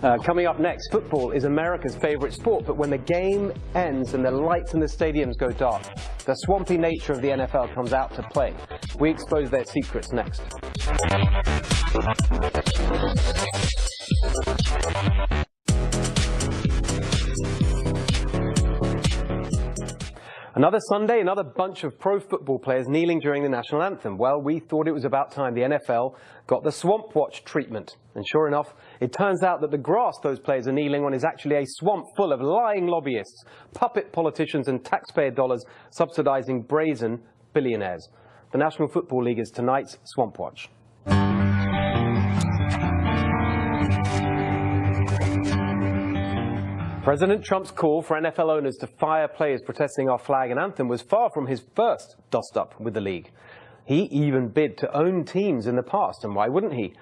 Coming up next, football is America's favorite sport, but when the game ends and the lights in the stadiums go dark, the swampy nature of the NFL comes out to play. We expose their secrets next. Another Sunday, another bunch of pro football players kneeling during the national anthem. Well, we thought it was about time the NFL got the Swamp Watch treatment. And sure enough, it turns out that the grass those players are kneeling on is actually a swamp full of lying lobbyists, puppet politicians and taxpayer dollars subsidizing brazen billionaires. The National Football League is tonight's Swamp Watch. President Trump's call for NFL owners to fire players protesting our flag and anthem was far from his first dust-up with the league. He even bid to own teams in the past, and why wouldn't he?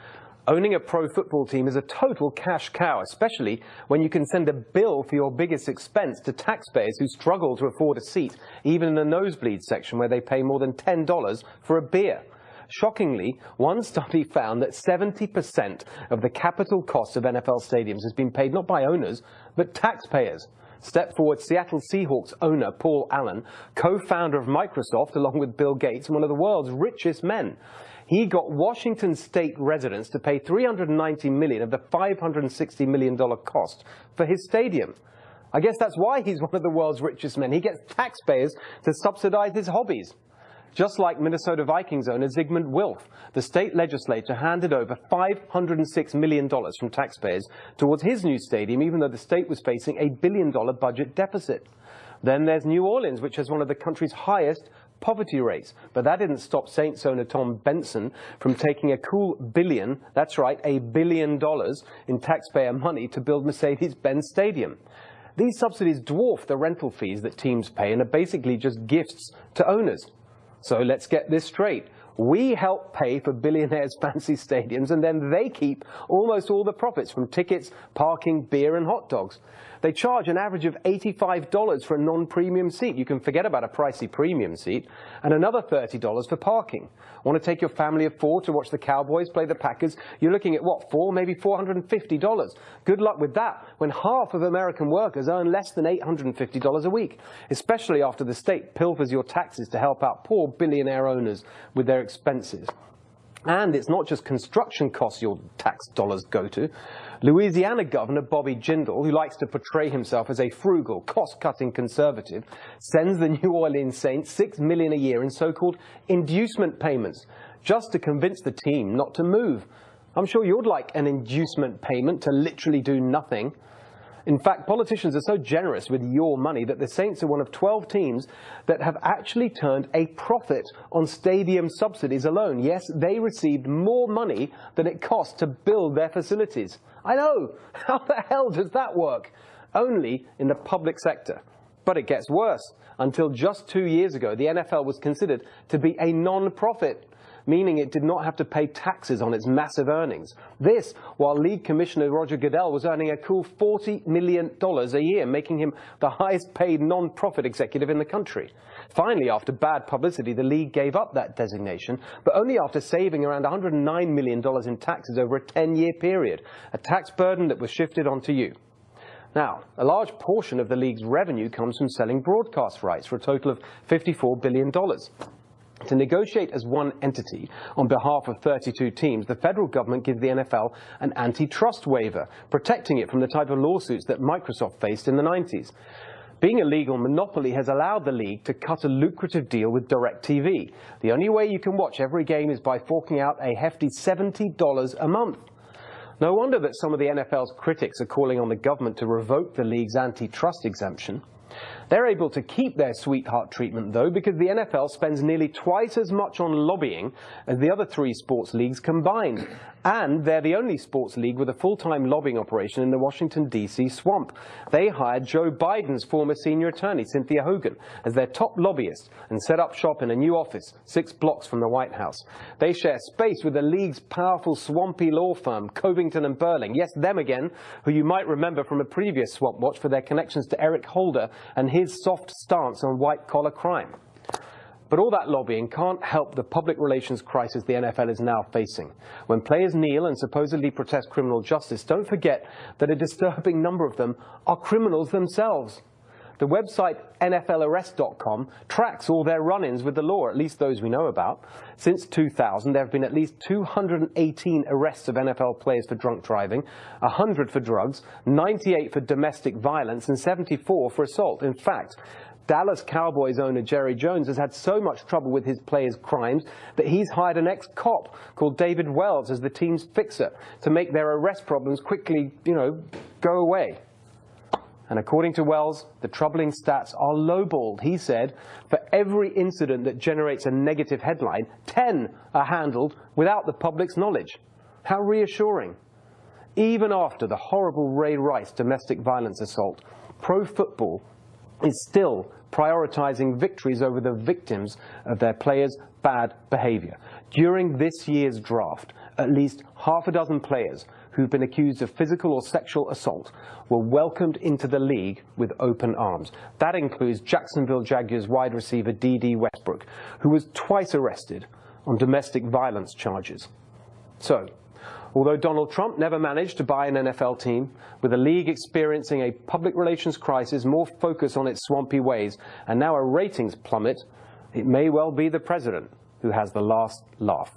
Owning a pro football team is a total cash cow, especially when you can send a bill for your biggest expense to taxpayers who struggle to afford a seat, even in the nosebleed section where they pay more than $10 for a beer. Shockingly, one study found that 70% of the capital cost of NFL stadiums has been paid not by owners, but taxpayers. Step forward Seattle Seahawks owner Paul Allen, co-founder of Microsoft, along with Bill Gates, one of the world's richest men. He got Washington state residents to pay $390 million of the $560 million cost for his stadium. I guess that's why he's one of the world's richest men. He gets taxpayers to subsidize his hobbies. Just like Minnesota Vikings owner Zygmunt Wilf, the state legislature handed over $506 million from taxpayers towards his new stadium, even though the state was facing a billion-dollar budget deficit. Then there's New Orleans, which has one of the country's highest poverty rates. But that didn't stop Saints owner Tom Benson from taking a cool billion, that's right, $1 billion in taxpayer money to build Mercedes-Benz Stadium. These subsidies dwarf the rental fees that teams pay and are basically just gifts to owners. So let's get this straight. We help pay for billionaires' fancy stadiums, and then they keep almost all the profits from tickets, parking, beer, and hot dogs. They charge an average of $85 for a non-premium seat. You can forget about a pricey premium seat, and another $30 for parking. Want to take your family of four to watch the Cowboys play the Packers? You're looking at what, maybe $450. Good luck with that when half of American workers earn less than $850 a week, especially after the state pilfers your taxes to help out poor billionaire owners with their expenses. And it's not just construction costs your tax dollars go to. Louisiana Governor Bobby Jindal, who likes to portray himself as a frugal, cost-cutting conservative, sends the New Orleans Saints $6 million a year in so-called inducement payments, just to convince the team not to move. I'm sure you'd like an inducement payment to literally do nothing. In fact, politicians are so generous with your money that the Saints are one of 12 teams that have actually turned a profit on stadium subsidies alone. Yes, they received more money than it cost to build their facilities. I know. How the hell does that work? Only in the public sector. But it gets worse. Until just 2 years ago, the NFL was considered to be a non-profit, meaning it did not have to pay taxes on its massive earnings. This, while League Commissioner Roger Goodell was earning a cool $40 million a year, making him the highest paid non-profit executive in the country. Finally, after bad publicity, the league gave up that designation, but only after saving around $109 million in taxes over a 10-year period, a tax burden that was shifted onto you. Now, a large portion of the league's revenue comes from selling broadcast rights for a total of $54 billion. To negotiate as one entity on behalf of 32 teams, the federal government gives the NFL an antitrust waiver, protecting it from the type of lawsuits that Microsoft faced in the 90s. Being a legal monopoly has allowed the league to cut a lucrative deal with DirecTV. The only way you can watch every game is by forking out a hefty $70 a month. No wonder that some of the NFL's critics are calling on the government to revoke the league's antitrust exemption. They're able to keep their sweetheart treatment, though, because the NFL spends nearly twice as much on lobbying as the other three sports leagues combined. And they're the only sports league with a full-time lobbying operation in the Washington, D.C. swamp. They hired Joe Biden's former senior attorney, Cynthia Hogan, as their top lobbyist and set up shop in a new office 6 blocks from the White House. They share space with the league's powerful swampy law firm, Covington and Burling. Yes, them again, who you might remember from a previous Swamp Watch for their connections to Eric Holder and his soft stance on white-collar crime. But all that lobbying can't help the public relations crisis the NFL is now facing. When players kneel and supposedly protest criminal justice, don't forget that a disturbing number of them are criminals themselves. The website NFLarrest.com tracks all their run-ins with the law, at least those we know about. Since 2000, there have been at least 218 arrests of NFL players for drunk driving, 100 for drugs, 98 for domestic violence, and 74 for assault. In fact, Dallas Cowboys owner Jerry Jones has had so much trouble with his players' crimes that he's hired an ex-cop called David Wells as the team's fixer to make their arrest problems quickly, go away. And according to Wells, the troubling stats are lowballed. He said, for every incident that generates a negative headline, 10 are handled without the public's knowledge. How reassuring. Even after the horrible Ray Rice domestic violence assault, pro football is still prioritizing victories over the victims of their players' bad behavior. During this year's draft, at least half a dozen players who've been accused of physical or sexual assault were welcomed into the league with open arms. That includes Jacksonville Jaguars wide receiver D.D. Westbrook, who was twice arrested on domestic violence charges. So, although Donald Trump never managed to buy an NFL team, with the league experiencing a public relations crisis, more focus on its swampy ways, and now a ratings plummet, it may well be the president who has the last laugh.